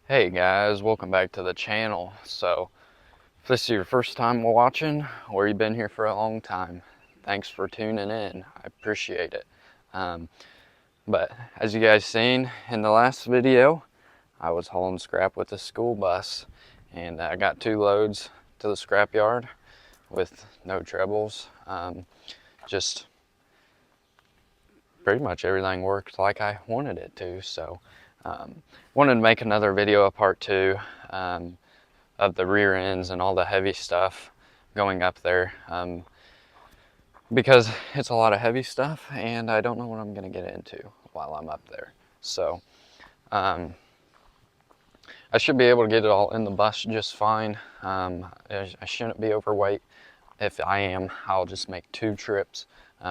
Hey guys, welcome back to the channel. So, if this is your first time watching or you've been here for a long time, thanks for tuning in. I appreciate it. But as you guys seen in the last video, I was hauling scrap with the school bus, and I got 2 loads to the scrapyard with no troubles. Just pretty much everything worked like I wanted it to. So, wanted to make another video, a part 2. Of the rear ends and all the heavy stuff going up there, because it's a lot of heavy stuff and I don't know what I'm going to get into while I'm up there. So I should be able to get it all in the bus just fine. I shouldn't be overweight. If I am, I'll just make 2 trips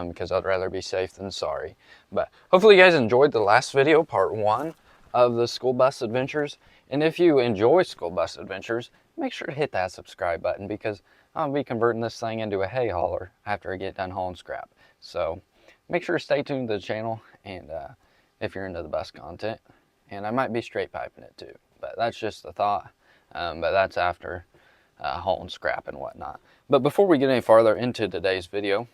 because I'd rather be safe than sorry. But hopefully you guys enjoyed the last video, part 1 of the school bus adventures. And if you enjoy school bus adventures, make sure to hit that subscribe button, because I'll be converting this thing into a hay hauler after I get done hauling scrap. So make sure to stay tuned to the channel, and if you're into the bus content. And I might be straight piping it too, but that's just a thought. But that's after hauling scrap and whatnot. But before we get any farther into today's video,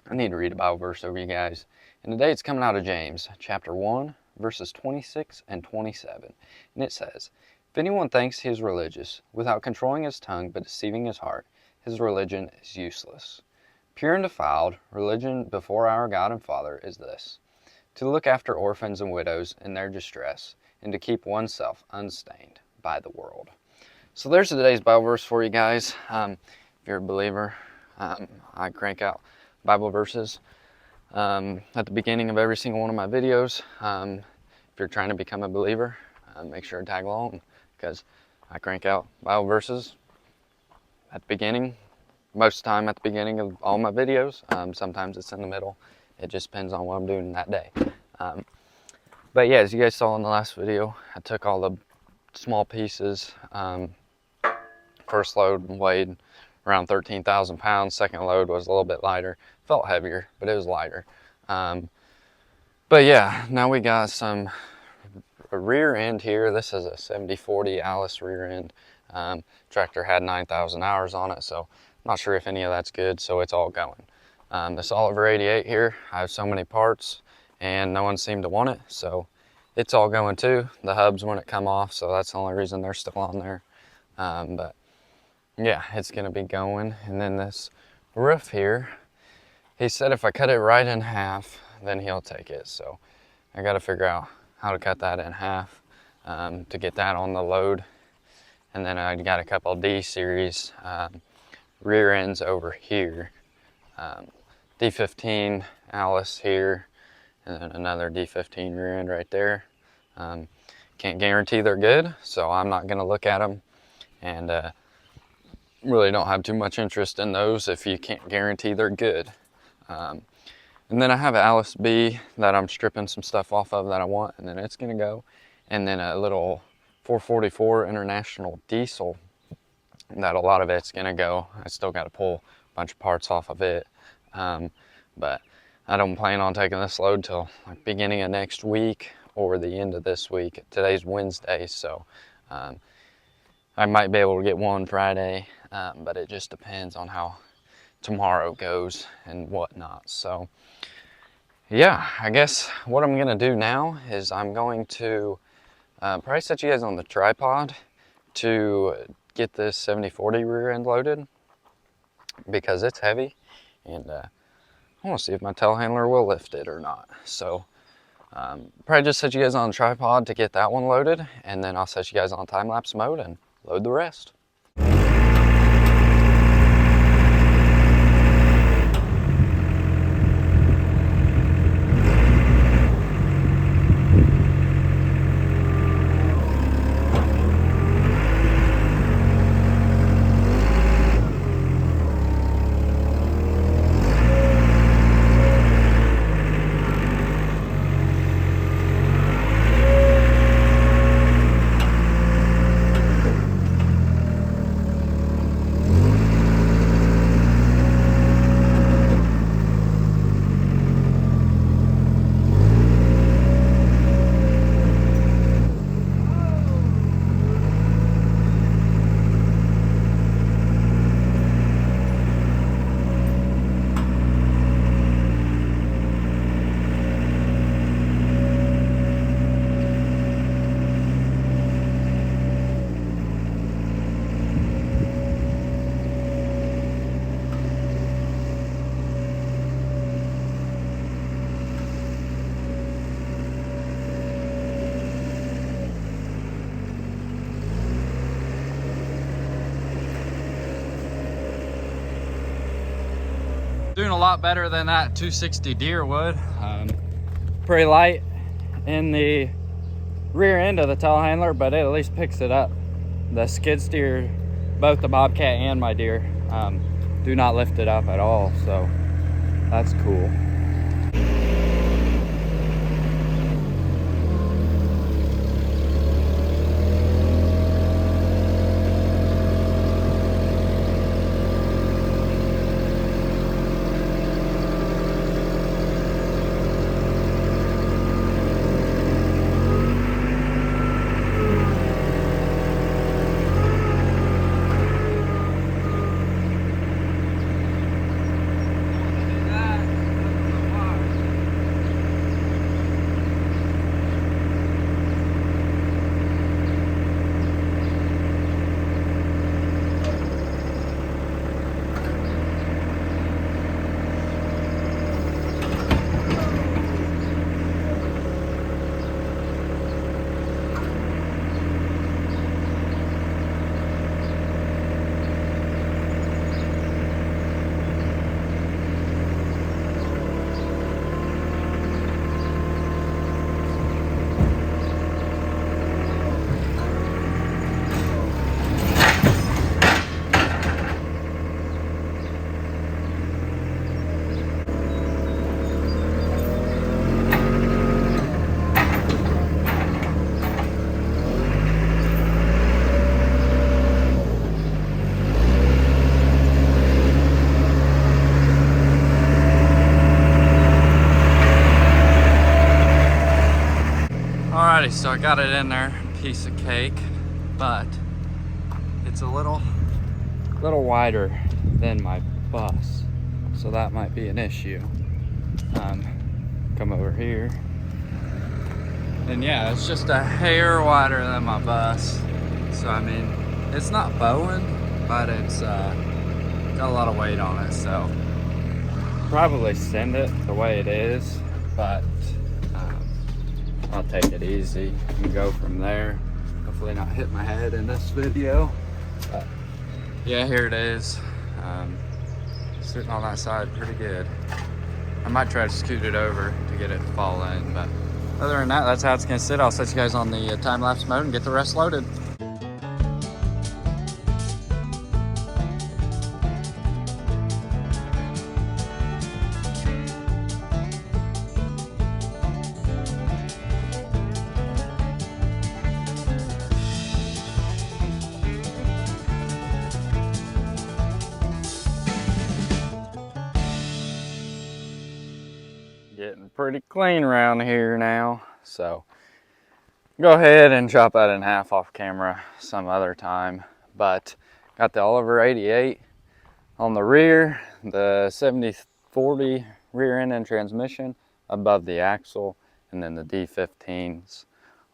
I need to read a Bible verse over you guys. And today it's coming out of James chapter 1, verses 26 and 27. And it says, "If anyone thinks he is religious without controlling his tongue but deceiving his heart, his religion is useless. Pure and defiled religion before our God and Father is this: to look after orphans and widows in their distress, and to keep oneself unstained by the world." So there's today's Bible verse for you guys. If you're a believer, I crank out Bible verses at the beginning of every single one of my videos. If you're trying to become a believer, make sure to tag along, because I crank out Bible verses at the beginning, most of the time at the beginning of all my videos. Sometimes it's in the middle. It just depends on what I'm doing that day. But yeah, as you guys saw in the last video, I took all the small pieces. First load weighed around 13,000 pounds. Second load was a little bit lighter. Felt heavier, but it was lighter. But yeah, now we got a rear end here. This is a 7040 Alice rear end. Tractor had 9,000 hours on it, so I'm not sure if any of that's good, so it's all going. This Oliver 88 here, I have so many parts and no one seemed to want it, so it's all going too. The hubs wouldn't come off, so that's the only reason they're still on there. But yeah, it's gonna be going. And then this roof here, he said if I cut it right in half, then he'll take it. So I got to figure out how to cut that in half to get that on the load. And then I got a couple D-series rear ends over here. D15 Alice here, and then another D15 rear end right there. Can't guarantee they're good, so I'm not going to look at them. And really don't have too much interest in those if you can't guarantee they're good. And then I have an Alice B that I'm stripping some stuff off of that I want, and then it's gonna go. And then a little 444 International diesel that a lot of it's gonna go. I still got to pull a bunch of parts off of it, but I don't plan on taking this load till like beginning of next week or the end of this week. Today's Wednesday, so I might be able to get one Friday, but it just depends on how tomorrow goes and whatnot. So yeah, I guess what I'm gonna do now is I'm going to probably set you guys on the tripod to get this 7040 rear end loaded, because it's heavy, and I want to see if my telehandler will lift it or not. So probably just set you guys on the tripod to get that one loaded, and then I'll set you guys on time-lapse mode and load the rest. doing a lot better than that 260 deer would. Pretty light in the rear end of the telehandler, but it at least picks it up. The skid steer, both the Bobcat and my deer, do not lift it up at all, so that's cool. Alrighty, so I got it in there, piece of cake, but it's a little wider than my bus, so that might be an issue. Come over here, and yeah, it's just a hair wider than my bus. So I mean, it's not bowing, but it's got a lot of weight on it, so probably send it the way it is, but I'll take it easy and go from there. Hopefully not hit my head in this video. But yeah, here it is. Sitting on that side pretty good. I might try to scoot it over to get it to fall in, but other than that, that's how it's gonna sit. I'll set you guys on the time-lapse mode and get the rest loaded. Getting pretty clean around here now, so go ahead and chop that in half off camera some other time. But got the Oliver 88 on the rear, the 70/40 rear end and transmission above the axle, and then the D15s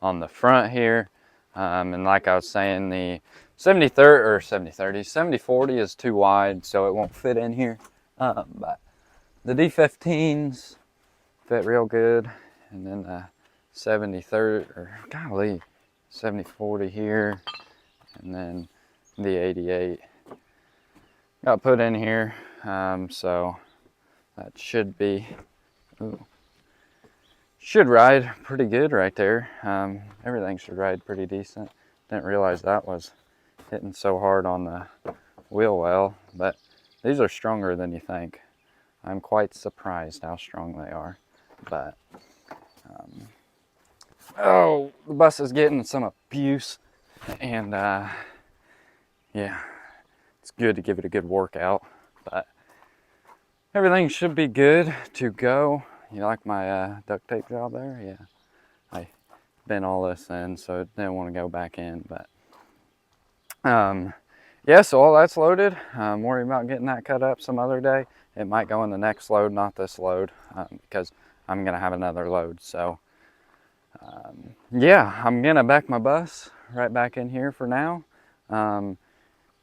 on the front here. And like I was saying, the 70/40 is too wide, so it won't fit in here. But the D15s fit real good, and then the 70/40 here, and then the 88 got put in here. So that should ride pretty good right there. Everything should ride pretty decent. Didn't realize that was hitting so hard on the wheel well, but these are stronger than you think. I'm quite surprised how strong they are. But oh, the bus is getting some abuse, and yeah, it's good to give it a good workout, but everything should be good to go. You like my duct tape job there? Yeah, I bent all this in, so it didn't want to go back in. But yeah, so all that's loaded. I'm worried about getting that cut up some other day. It might go in the next load, not this load, because I'm gonna have another load. So yeah, I'm gonna back my bus right back in here for now, and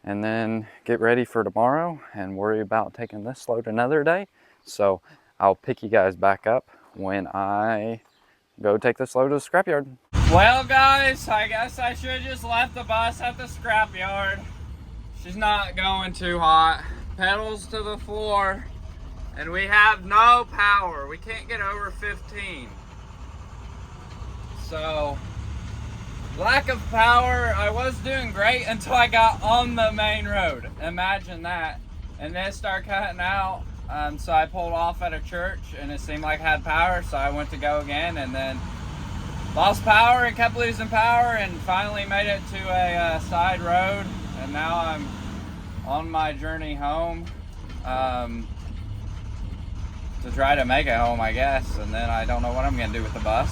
then get ready for tomorrow and worry about taking this load another day. So I'll pick you guys back up when I go take this load to the scrapyard. Well guys, I guess I should have just left the bus at the scrapyard. She's not going too hot. Pedals to the floor, and we have no power. We can't get over 15. So, lack of power. I was doing great until I got on the main road. Imagine that. And then it started cutting out. So I pulled off at a church and it seemed like I had power, so I went to go again and then lost power and kept losing power and finally made it to a side road. And now I'm on my journey home to try to make it home, I guess. And then I don't know what I'm going to do with the bus.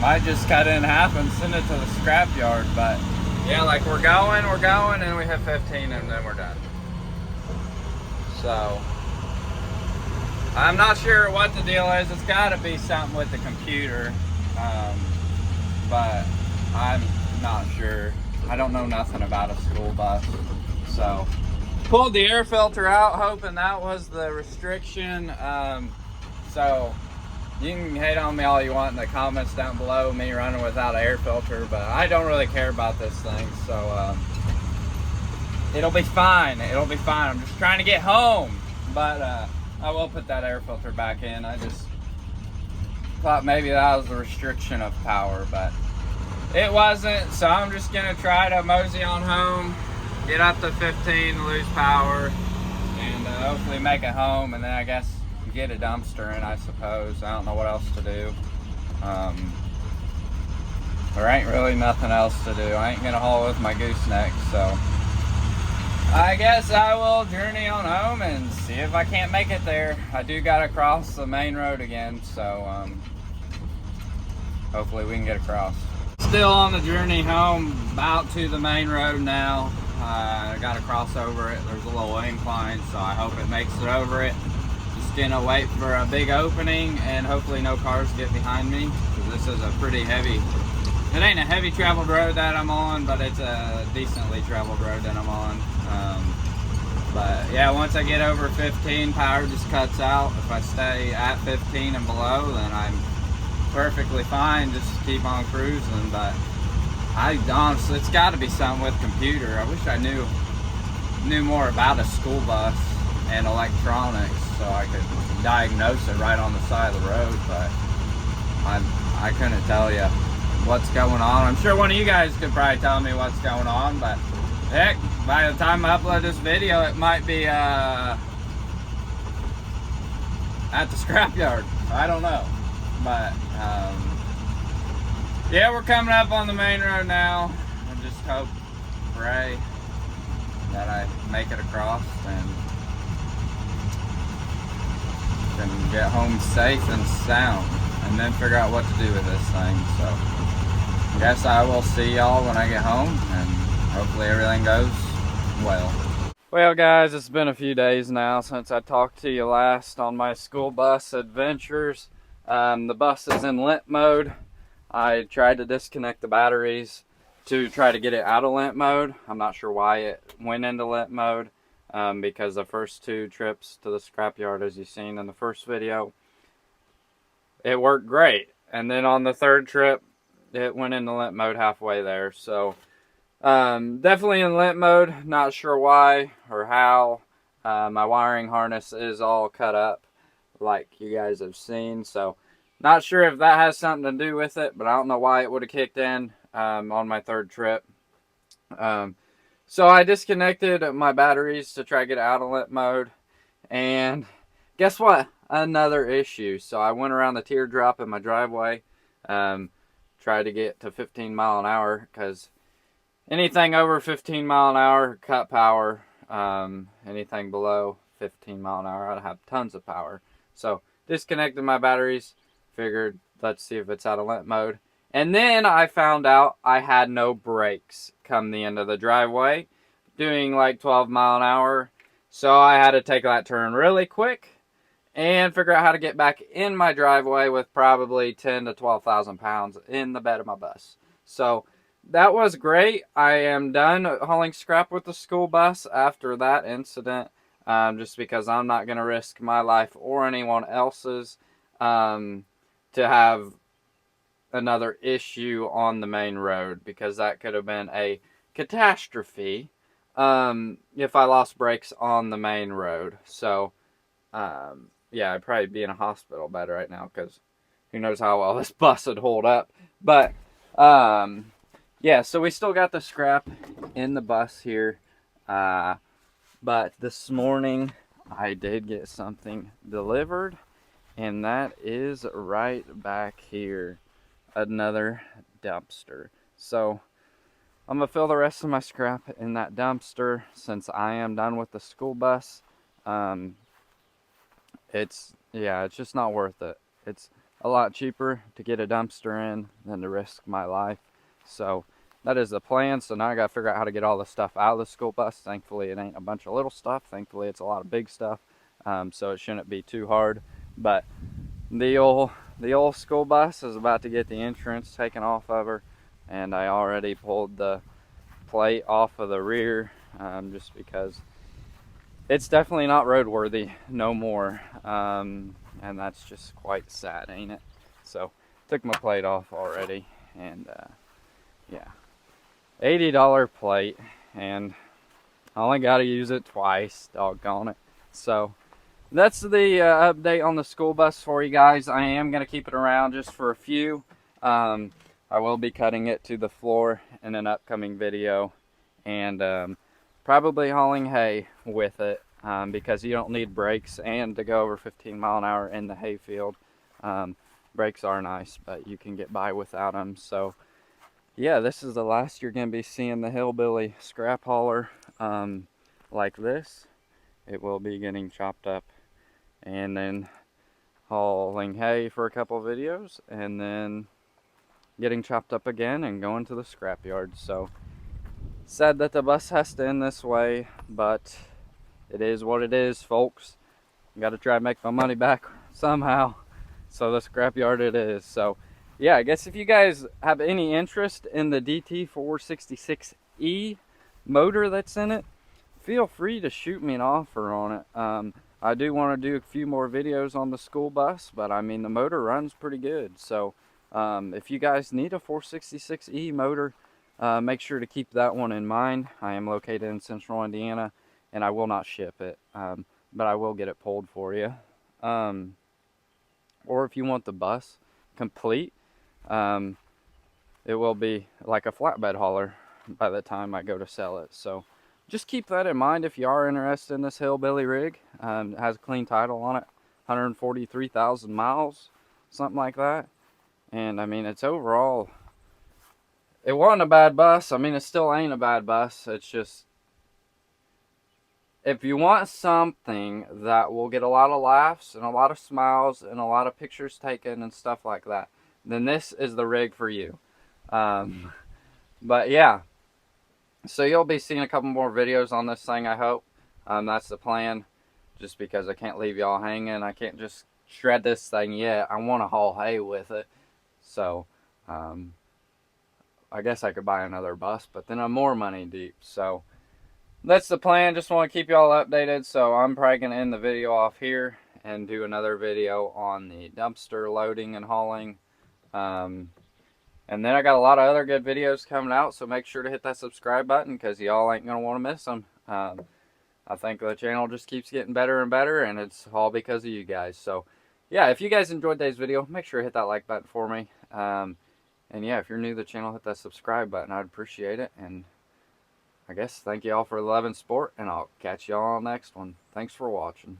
Might just cut it in half and send it to the scrapyard, but yeah, like we're going, and we have 15 and then we're done. So, I'm not sure what the deal is. It's gotta be something with the computer, but I'm not sure. I don't know nothing about a school bus. So, pulled the air filter out, hoping that was the restriction. So, you can hate on me all you want in the comments down below, me running without an air filter, but I don't really care about this thing, so it'll be fine. It'll be fine. I'm just trying to get home, but I will put that air filter back in. I just thought maybe that was the restriction of power, but it wasn't, so I'm just gonna try to mosey on home, get up to 15, lose power, and hopefully make it home, and then I guess get a dumpster in, I suppose. I don't know what else to do. There ain't really nothing else to do. I ain't gonna haul with my gooseneck, so I guess I will journey on home and see if I can't make it there. I do gotta cross the main road again, so hopefully we can get across. Still on the journey home, about to the main road now. I gotta cross over it. There's a little incline, so I hope it makes it over it. Gonna wait for a big opening and hopefully no cars get behind me, because this is a pretty heavy, it ain't a heavy traveled road that I'm on, but it's a decently traveled road that I'm on. But yeah, once I get over 15, power just cuts out. If I stay at 15 and below, then I'm perfectly fine, just keep on cruising. But I honestly, it's got to be something with computer. I wish I knew more about a school bus and electronics, so I could diagnose it right on the side of the road, but I couldn't tell you what's going on. I'm sure one of you guys could probably tell me what's going on, but heck, by the time I upload this video, it might be at the scrapyard. I don't know, but yeah, we're coming up on the main road now. I just hope, pray that I make it across and get home safe and sound, and then figure out what to do with this thing. So I guess I will see y'all when I get home, and hopefully everything goes well. Well guys, it's been a few days now since I talked to you last on my school bus adventures. The bus is in limp mode. I tried to disconnect the batteries to try to get it out of limp mode. I'm not sure why it went into limp mode. Because the first 2 trips to the scrapyard, as you've seen in the first video, it worked great. And then on the 3rd trip, it went into limp mode halfway there. So definitely in limp mode. Not sure why or how. My wiring harness is all cut up like you guys have seen. So not sure if that has something to do with it, but I don't know why it would have kicked in on my 3rd trip. So I disconnected my batteries to try to get out of limp mode, and guess what? Another issue. So I went around the teardrop in my driveway, tried to get to 15 mile an hour, because anything over 15 mile an hour cut power. Anything below 15 mile an hour I'd have tons of power. So disconnected my batteries, figured let's see if it's out of limp mode. And then I found out I had no brakes come the end of the driveway, doing like 12 mile an hour. So I had to take that turn really quick and figure out how to get back in my driveway with probably 10 to 12,000 pounds in the bed of my bus. So that was great. I am done hauling scrap with the school bus after that incident, just because I'm not going to risk my life or anyone else's to have another issue on the main road, because that could have been a catastrophe. if I lost brakes on the main road. So, yeah, I'd probably be in a hospital bed right now because who knows how well this bus would hold up. But, yeah, so we still got the scrap in the bus here. But this morning I did get something delivered, and that is right back here. Another dumpster. So I'm gonna fill the rest of my scrap in that dumpster since I am done with the school bus. Um, it's just not worth it. It's a lot cheaper to get a dumpster in than to risk my life. So that is the plan. So now I gotta figure out how to get all the stuff out of the school bus. Thankfully it ain't a bunch of little stuff. Thankfully it's a lot of big stuff. So it shouldn't be too hard. But the old school bus is about to get the insurance taken off of her, and I already pulled the plate off of the rear, just because it's definitely not roadworthy no more, and that's just quite sad, ain't it? So took my plate off already, and yeah, $80 plate, and I only got to use it twice, doggone it. So that's the update on the school bus for you guys. I am going to keep it around just for a few. I will be cutting it to the floor in an upcoming video, and probably hauling hay with it, because you don't need brakes and to go over 15 mile an hour in the hay field. Brakes are nice, but you can get by without them. So yeah, this is the last you're going to be seeing the hillbilly scrap hauler like this. It will be getting chopped up and then hauling hay for a couple of videos, and then getting chopped up again and going to the scrapyard. So sad that the bus has to end this way, but it is what it is, folks. Got to try to make my money back somehow. So the scrapyard it is. So yeah, I guess if you guys have any interest in the DT466E motor that's in it, feel free to shoot me an offer on it. I do want to do a few more videos on the school bus, but I mean the motor runs pretty good. So if you guys need a 466E motor, make sure to keep that one in mind. I am located in Central Indiana, and I will not ship it, but I will get it pulled for you. Or if you want the bus complete, it will be like a flatbed hauler by the time I go to sell it. So just keep that in mind if you are interested in this hillbilly rig. It has a clean title on it, 143,000 miles, something like that. And I mean, it's overall, it wasn't a bad bus. I mean, it still ain't a bad bus. It's just, if you want something that will get a lot of laughs and a lot of smiles and a lot of pictures taken and stuff like that, then this is the rig for you. But yeah, so you'll be seeing a couple more videos on this thing, I hope. That's the plan, just because I can't leave y'all hanging. I can't just shred this thing yet. I want to haul hay with it. So I guess I could buy another bus, but then I'm more money deep. So that's the plan. Just want to keep y'all updated. So I'm probably going to end the video off here and do another video on the dumpster loading and hauling. And then I got a lot of other good videos coming out, so make sure to hit that subscribe button because y'all ain't going to want to miss them. I think the channel just keeps getting better and better, and it's all because of you guys. So yeah, if you guys enjoyed today's video, make sure to hit that like button for me. And yeah, if you're new to the channel, hit that subscribe button. I'd appreciate it. And I guess thank you all for loving sport, and I'll catch y'all on the next one. Thanks for watching.